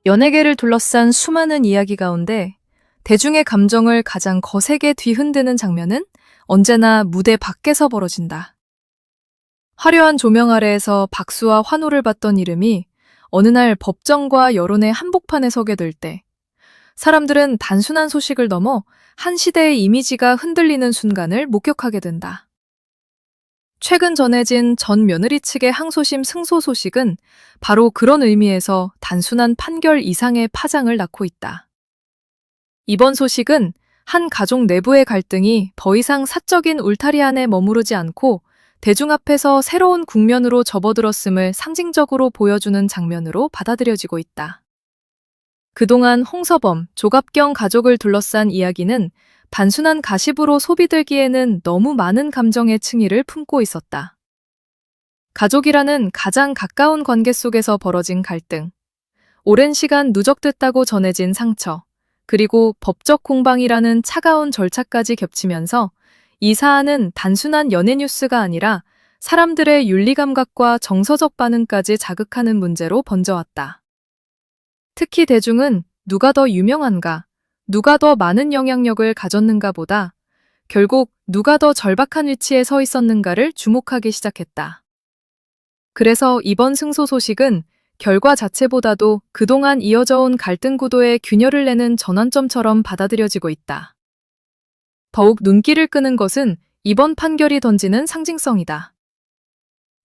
연예계를 둘러싼 수많은 이야기 가운데 대중의 감정을 가장 거세게 뒤흔드는 장면은 언제나 무대 밖에서 벌어진다. 화려한 조명 아래에서 박수와 환호를 받던 이름이 어느 날 법정과 여론의 한복판에 서게 될 때, 사람들은 단순한 소식을 넘어 한 시대의 이미지가 흔들리는 순간을 목격하게 된다. 최근 전해진 전 며느리 측의 항소심 승소 소식은 바로 그런 의미에서 단순한 판결 이상의 파장을 낳고 있다. 이번 소식은 한 가족 내부의 갈등이 더 이상 사적인 울타리 안에 머무르지 않고 대중 앞에서 새로운 국면으로 접어들었음을 상징적으로 보여주는 장면으로 받아들여지고 있다. 그동안 홍서범, 조갑경 가족을 둘러싼 이야기는 단순한 가십으로 소비되기에는 너무 많은 감정의 층위를 품고 있었다. 가족이라는 가장 가까운 관계 속에서 벌어진 갈등, 오랜 시간 누적됐다고 전해진 상처, 그리고 법적 공방이라는 차가운 절차까지 겹치면서 이 사안은 단순한 연예 뉴스가 아니라 사람들의 윤리감각과 정서적 반응까지 자극하는 문제로 번져왔다. 특히 대중은 누가 더 유명한가, 누가 더 많은 영향력을 가졌는가 보다 결국 누가 더 절박한 위치에 서 있었는가를 주목하기 시작했다. 그래서 이번 승소 소식은 결과 자체보다도 그동안 이어져 온 갈등 구도의 균열을 내는 전환점처럼 받아들여지고 있다. 더욱 눈길을 끄는 것은 이번 판결이 던지는 상징성이다.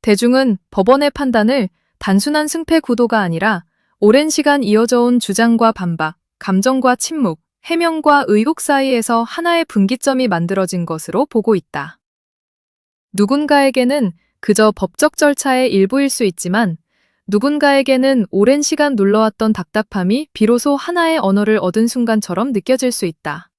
대중은 법원의 판단을 단순한 승패 구도가 아니라 오랜 시간 이어져 온 주장과 반박, 감정과 침묵, 해명과 의혹 사이에서 하나의 분기점이 만들어진 것으로 보고 있다. 누군가에게는 그저 법적 절차의 일부일 수 있지만 누군가에게는 오랜 시간 눌러왔던 답답함이 비로소 하나의 언어를 얻은 순간처럼 느껴질 수 있다.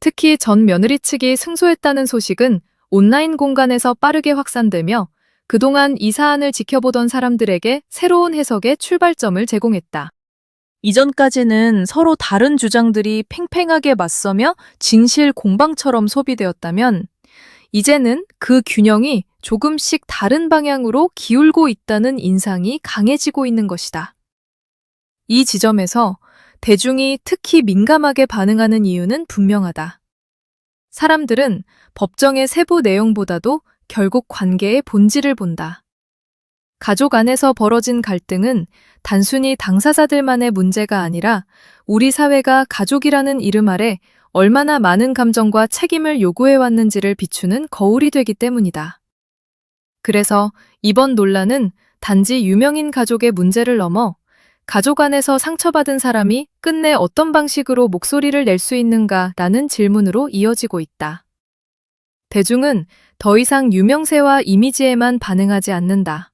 특히 전 며느리 측이 승소했다는 소식은 온라인 공간에서 빠르게 확산되며 그동안 이 사안을 지켜보던 사람들에게 새로운 해석의 출발점을 제공했다. 이전까지는 서로 다른 주장들이 팽팽하게 맞서며 진실 공방처럼 소비되었다면 이제는 그 균형이 조금씩 다른 방향으로 기울고 있다는 인상이 강해지고 있는 것이다. 이 지점에서 대중이 특히 민감하게 반응하는 이유는 분명하다. 사람들은 법정의 세부 내용보다도 결국 관계의 본질을 본다. 가족 안에서 벌어진 갈등은 단순히 당사자들만의 문제가 아니라 우리 사회가 가족이라는 이름 아래 얼마나 많은 감정과 책임을 요구해왔는지를 비추는 거울이 되기 때문이다. 그래서 이번 논란은 단지 유명인 가족의 문제를 넘어 가족 안에서 상처받은 사람이 끝내 어떤 방식으로 목소리를 낼 수 있는가라는 질문으로 이어지고 있다. 대중은 더 이상 유명세와 이미지에만 반응하지 않는다.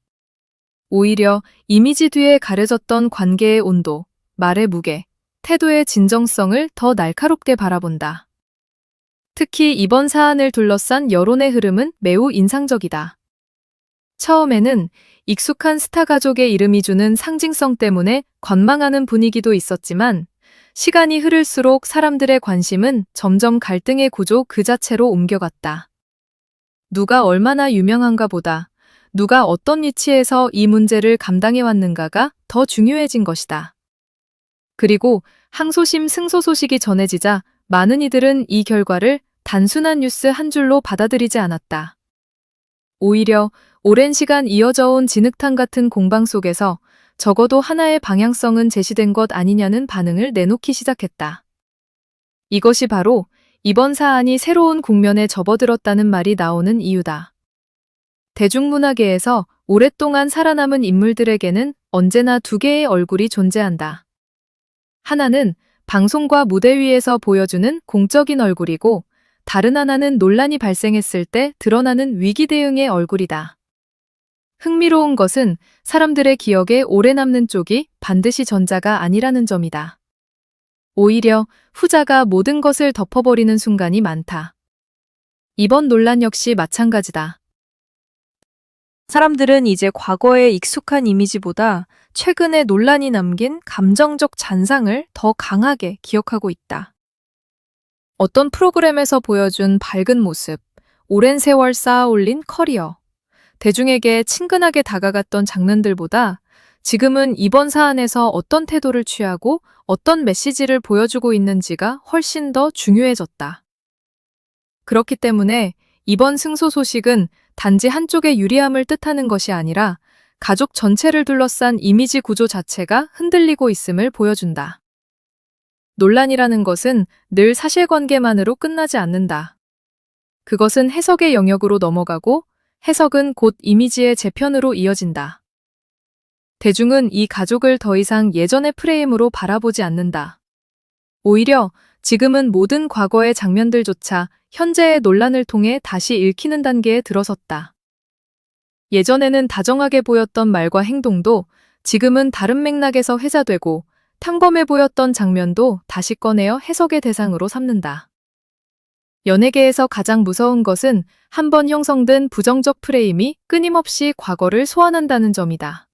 오히려 이미지 뒤에 가려졌던 관계의 온도, 말의 무게, 태도의 진정성을 더 날카롭게 바라본다. 특히 이번 사안을 둘러싼 여론의 흐름은 매우 인상적이다. 처음에는 익숙한 스타 가족의 이름이 주는 상징성 때문에 관망하는 분위기도 있었지만 시간이 흐를수록 사람들의 관심은 점점 갈등의 구조 그 자체로 옮겨갔다. 누가 얼마나 유명한가 보다 누가 어떤 위치에서 이 문제를 감당해왔는가가 더 중요해진 것이다. 그리고 항소심 승소 소식이 전해지자 많은 이들은 이 결과를 단순한 뉴스 한 줄로 받아들이지 않았다. 오히려 오랜 시간 이어져 온 진흙탕 같은 공방 속에서 적어도 하나의 방향성은 제시된 것 아니냐는 반응을 내놓기 시작했다. 이것이 바로 이번 사안이 새로운 국면에 접어들었다는 말이 나오는 이유다. 대중문화계에서 오랫동안 살아남은 인물들에게는 언제나 두 개의 얼굴이 존재한다. 하나는 방송과 무대 위에서 보여주는 공적인 얼굴이고 다른 하나는 논란이 발생했을 때 드러나는 위기 대응의 얼굴이다. 흥미로운 것은 사람들의 기억에 오래 남는 쪽이 반드시 전자가 아니라는 점이다. 오히려 후자가 모든 것을 덮어버리는 순간이 많다. 이번 논란 역시 마찬가지다. 사람들은 이제 과거의 익숙한 이미지보다 최근에 논란이 남긴 감정적 잔상을 더 강하게 기억하고 있다. 어떤 프로그램에서 보여준 밝은 모습, 오랜 세월 쌓아 올린 커리어, 대중에게 친근하게 다가갔던 장면들보다 지금은 이번 사안에서 어떤 태도를 취하고 어떤 메시지를 보여주고 있는지가 훨씬 더 중요해졌다. 그렇기 때문에 이번 승소 소식은 단지 한쪽의 유리함을 뜻하는 것이 아니라 가족 전체를 둘러싼 이미지 구조 자체가 흔들리고 있음을 보여준다. 논란이라는 것은 늘 사실관계만으로 끝나지 않는다. 그것은 해석의 영역으로 넘어가고 해석은 곧 이미지의 재편으로 이어진다. 대중은 이 가족을 더 이상 예전의 프레임으로 바라보지 않는다. 오히려 지금은 모든 과거의 장면들조차 현재의 논란을 통해 다시 읽히는 단계에 들어섰다. 예전에는 다정하게 보였던 말과 행동도 지금은 다른 맥락에서 회자되고 평범해 보였던 장면도 다시 꺼내어 해석의 대상으로 삼는다. 연예계에서 가장 무서운 것은 한번 형성된 부정적 프레임이 끊임없이 과거를 소환한다는 점이다.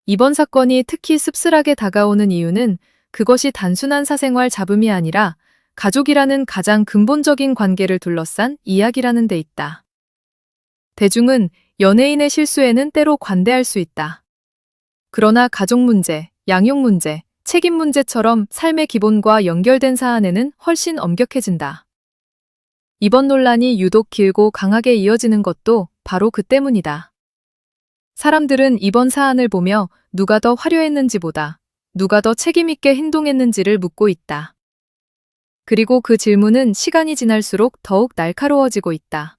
이번 사건이 특히 씁쓸하게 다가오는 이유는 그것이 단순한 사생활 잡음이 아니라 가족이라는 가장 근본적인 관계를 둘러싼 이야기라는 데 있다. 대중은 연예인의 실수에는 때로 관대할 수 있다. 그러나 가족 문제, 양육 문제, 책임 문제처럼 삶의 기본과 연결된 사안에는 훨씬 엄격해진다. 이번 논란이 유독 길고 강하게 이어지는 것도 바로 그 때문이다. 사람들은 이번 사안을 보며 누가 더 화려했는지보다 누가 더 책임있게 행동했는지를 묻고 있다. 그리고 그 질문은 시간이 지날수록 더욱 날카로워지고 있다.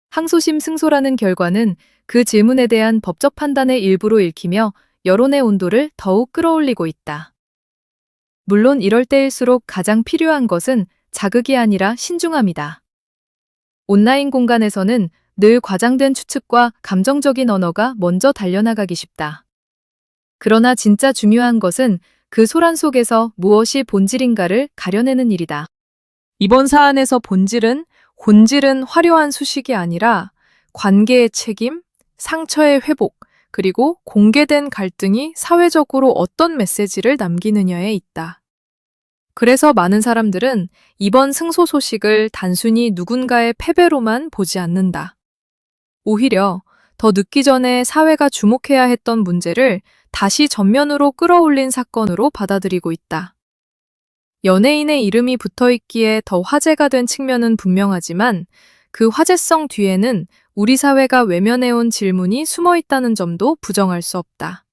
항소심 승소라는 결과는 그 질문에 대한 법적 판단의 일부로 읽히며 여론의 온도를 더욱 끌어올리고 있다. 물론 이럴 때일수록 가장 필요한 것은 자극이 아니라 신중함이다. 온라인 공간에서는 늘 과장된 추측과 감정적인 언어가 먼저 달려나가기 쉽다. 그러나 진짜 중요한 것은 그 소란 속에서 무엇이 본질인가를 가려내는 일이다. 이번 사안에서 본질은 화려한 수식이 아니라 관계의 책임, 상처의 회복, 그리고 공개된 갈등이 사회적으로 어떤 메시지를 남기느냐에 있다. 그래서 많은 사람들은 이번 승소 소식을 단순히 누군가의 패배로만 보지 않는다. 오히려 더 늦기 전에 사회가 주목해야 했던 문제를 다시 전면으로 끌어올린 사건으로 받아들이고 있다. 연예인의 이름이 붙어있기에 더 화제가 된 측면은 분명하지만 그 화제성 뒤에는 우리 사회가 외면해온 질문이 숨어 있다는 점도 부정할 수 없다.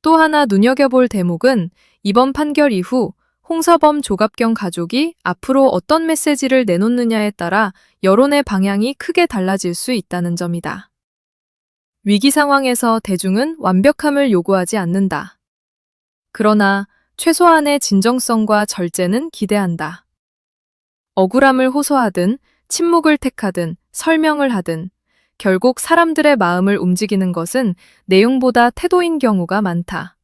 또 하나 눈여겨볼 대목은 이번 판결 이후 홍서범 조갑경 가족이 앞으로 어떤 메시지를 내놓느냐에 따라 여론의 방향이 크게 달라질 수 있다는 점이다. 위기 상황에서 대중은 완벽함을 요구하지 않는다. 그러나 최소한의 진정성과 절제는 기대한다. 억울함을 호소하든 침묵을 택하든 설명을 하든 결국 사람들의 마음을 움직이는 것은 내용보다 태도인 경우가 많다.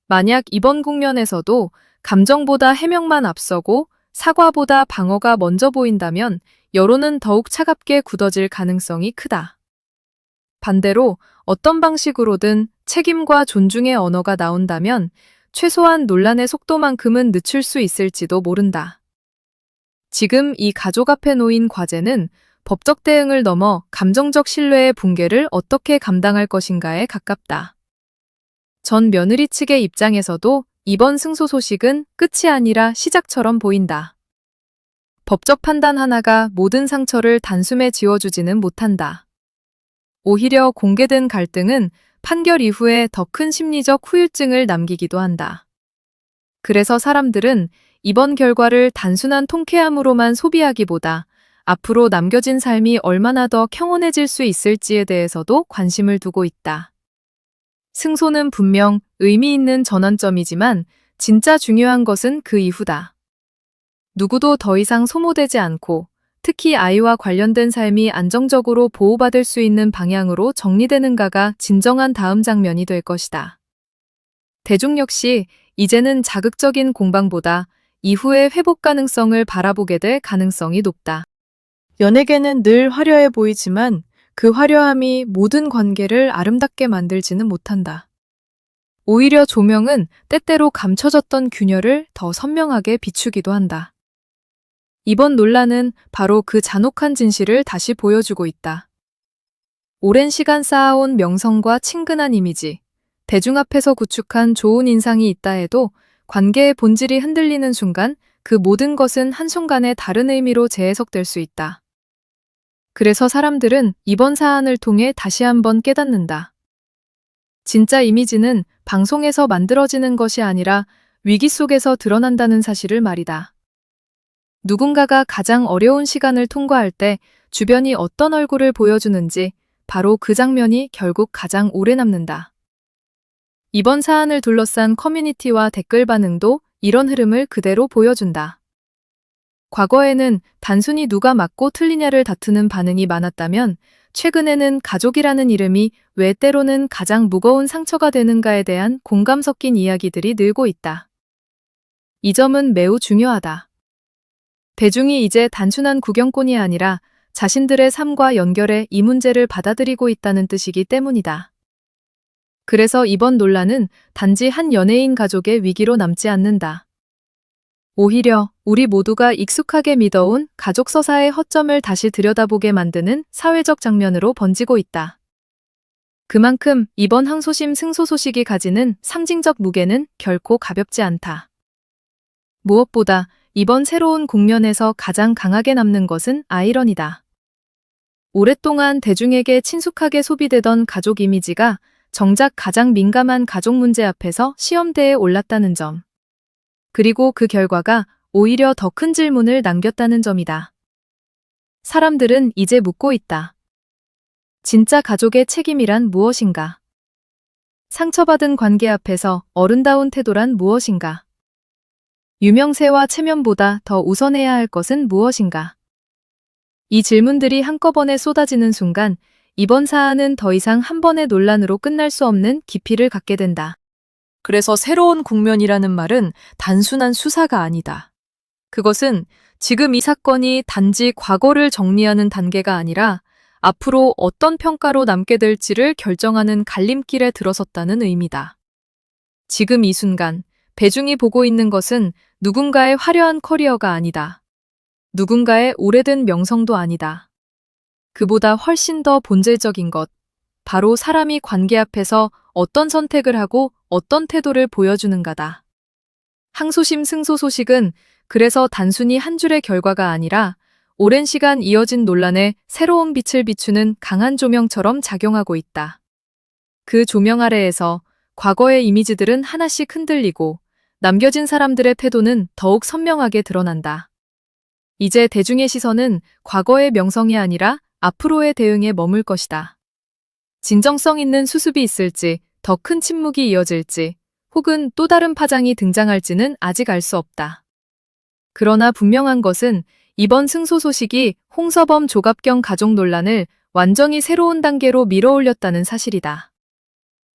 만약 이번 국면에서도 감정보다 해명만 앞서고 사과보다 방어가 먼저 보인다면 여론은 더욱 차갑게 굳어질 가능성이 크다. 반대로 어떤 방식으로든 책임과 존중의 언어가 나온다면 최소한 논란의 속도만큼은 늦출 수 있을지도 모른다. 지금 이 가족 앞에 놓인 과제는 법적 대응을 넘어 감정적 신뢰의 붕괴를 어떻게 감당할 것인가에 가깝다. 전 며느리 측의 입장에서도 이번 승소 소식은 끝이 아니라 시작처럼 보인다. 법적 판단 하나가 모든 상처를 단숨에 지워주지는 못한다. 오히려 공개된 갈등은 판결 이후에 더 큰 심리적 후유증을 남기기도 한다. 그래서 사람들은 이번 결과를 단순한 통쾌함으로만 소비하기보다 앞으로 남겨진 삶이 얼마나 더 평온해질 수 있을지에 대해서도 관심을 두고 있다. 승소는 분명 의미 있는 전환점이지만 진짜 중요한 것은 그 이후다. 누구도 더 이상 소모되지 않고 특히 아이와 관련된 삶이 안정적으로 보호받을 수 있는 방향으로 정리되는가가 진정한 다음 장면이 될 것이다. 대중 역시 이제는 자극적인 공방보다 이후의 회복 가능성을 바라보게 될 가능성이 높다. 연예계는 늘 화려해 보이지만 그 화려함이 모든 관계를 아름답게 만들지는 못한다. 오히려 조명은 때때로 감춰졌던 균열을 더 선명하게 비추기도 한다. 이번 논란은 바로 그 잔혹한 진실을 다시 보여주고 있다. 오랜 시간 쌓아온 명성과 친근한 이미지, 대중 앞에서 구축한 좋은 인상이 있다 해도 관계의 본질이 흔들리는 순간 그 모든 것은 한순간에 다른 의미로 재해석될 수 있다. 그래서 사람들은 이번 사안을 통해 다시 한번 깨닫는다. 진짜 이미지는 방송에서 만들어지는 것이 아니라 위기 속에서 드러난다는 사실을 말이다. 누군가가 가장 어려운 시간을 통과할 때 주변이 어떤 얼굴을 보여주는지 바로 그 장면이 결국 가장 오래 남는다. 이번 사안을 둘러싼 커뮤니티와 댓글 반응도 이런 흐름을 그대로 보여준다. 과거에는 단순히 누가 맞고 틀리냐를 다투는 반응이 많았다면 최근에는 가족이라는 이름이 왜 때로는 가장 무거운 상처가 되는가에 대한 공감 섞인 이야기들이 늘고 있다. 이 점은 매우 중요하다. 대중이 이제 단순한 구경꾼이 아니라 자신들의 삶과 연결해 이 문제를 받아들이고 있다는 뜻이기 때문이다. 그래서 이번 논란은 단지 한 연예인 가족의 위기로 남지 않는다. 오히려 우리 모두가 익숙하게 믿어온 가족 서사의 허점을 다시 들여다보게 만드는 사회적 장면으로 번지고 있다. 그만큼 이번 항소심 승소 소식이 가지는 상징적 무게는 결코 가볍지 않다. 무엇보다 이번 새로운 국면에서 가장 강하게 남는 것은 아이러니다. 오랫동안 대중에게 친숙하게 소비되던 가족 이미지가 정작 가장 민감한 가족 문제 앞에서 시험대에 올랐다는 점. 그리고 그 결과가 오히려 더 큰 질문을 남겼다는 점이다. 사람들은 이제 묻고 있다. 진짜 가족의 책임이란 무엇인가? 상처받은 관계 앞에서 어른다운 태도란 무엇인가? 유명세와 체면보다 더 우선해야 할 것은 무엇인가? 이 질문들이 한꺼번에 쏟아지는 순간 이번 사안은 더 이상 한 번의 논란으로 끝날 수 없는 깊이를 갖게 된다. 그래서 새로운 국면이라는 말은 단순한 수사가 아니다. 그것은 지금 이 사건이 단지 과거를 정리하는 단계가 아니라 앞으로 어떤 평가로 남게 될지를 결정하는 갈림길에 들어섰다는 의미다. 지금 이 순간 대중이 보고 있는 것은 누군가의 화려한 커리어가 아니다. 누군가의 오래된 명성도 아니다. 그보다 훨씬 더 본질적인 것, 바로 사람이 관계 앞에서 어떤 선택을 하고 어떤 태도를 보여주는가다. 항소심 승소 소식은 그래서 단순히 한 줄의 결과가 아니라 오랜 시간 이어진 논란에 새로운 빛을 비추는 강한 조명처럼 작용하고 있다. 그 조명 아래에서 과거의 이미지들은 하나씩 흔들리고 남겨진 사람들의 태도는 더욱 선명하게 드러난다. 이제 대중의 시선은 과거의 명성이 아니라 앞으로의 대응에 머물 것이다. 진정성 있는 수습이 있을지, 더 큰 침묵이 이어질지, 혹은 또 다른 파장이 등장할지는 아직 알 수 없다. 그러나 분명한 것은 이번 승소 소식이 홍서범 조갑경 가족 논란을 완전히 새로운 단계로 밀어올렸다는 사실이다.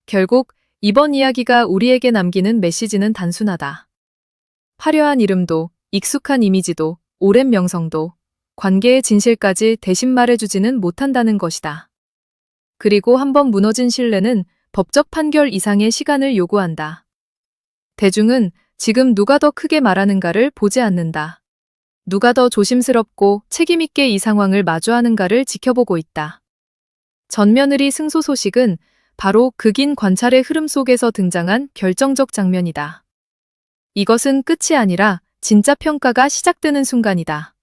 결국 이번 이야기가 우리에게 남기는 메시지는 단순하다. 화려한 이름도, 익숙한 이미지도, 오랜 명성도, 관계의 진실까지 대신 말해주지는 못한다는 것이다. 그리고 한번 무너진 신뢰는 법적 판결 이상의 시간을 요구한다. 대중은 지금 누가 더 크게 말하는가를 보지 않는다. 누가 더 조심스럽고 책임있게 이 상황을 마주하는가를 지켜보고 있다. 전며느리 승소 소식은 바로 그 긴 관찰의 흐름 속에서 등장한 결정적 장면이다. 이것은 끝이 아니라 진짜 평가가 시작되는 순간이다.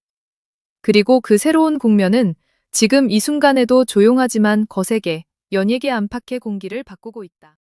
그리고 그 새로운 국면은 지금 이 순간에도 조용하지만 거세게 연예계 안팎의 공기를 바꾸고 있다.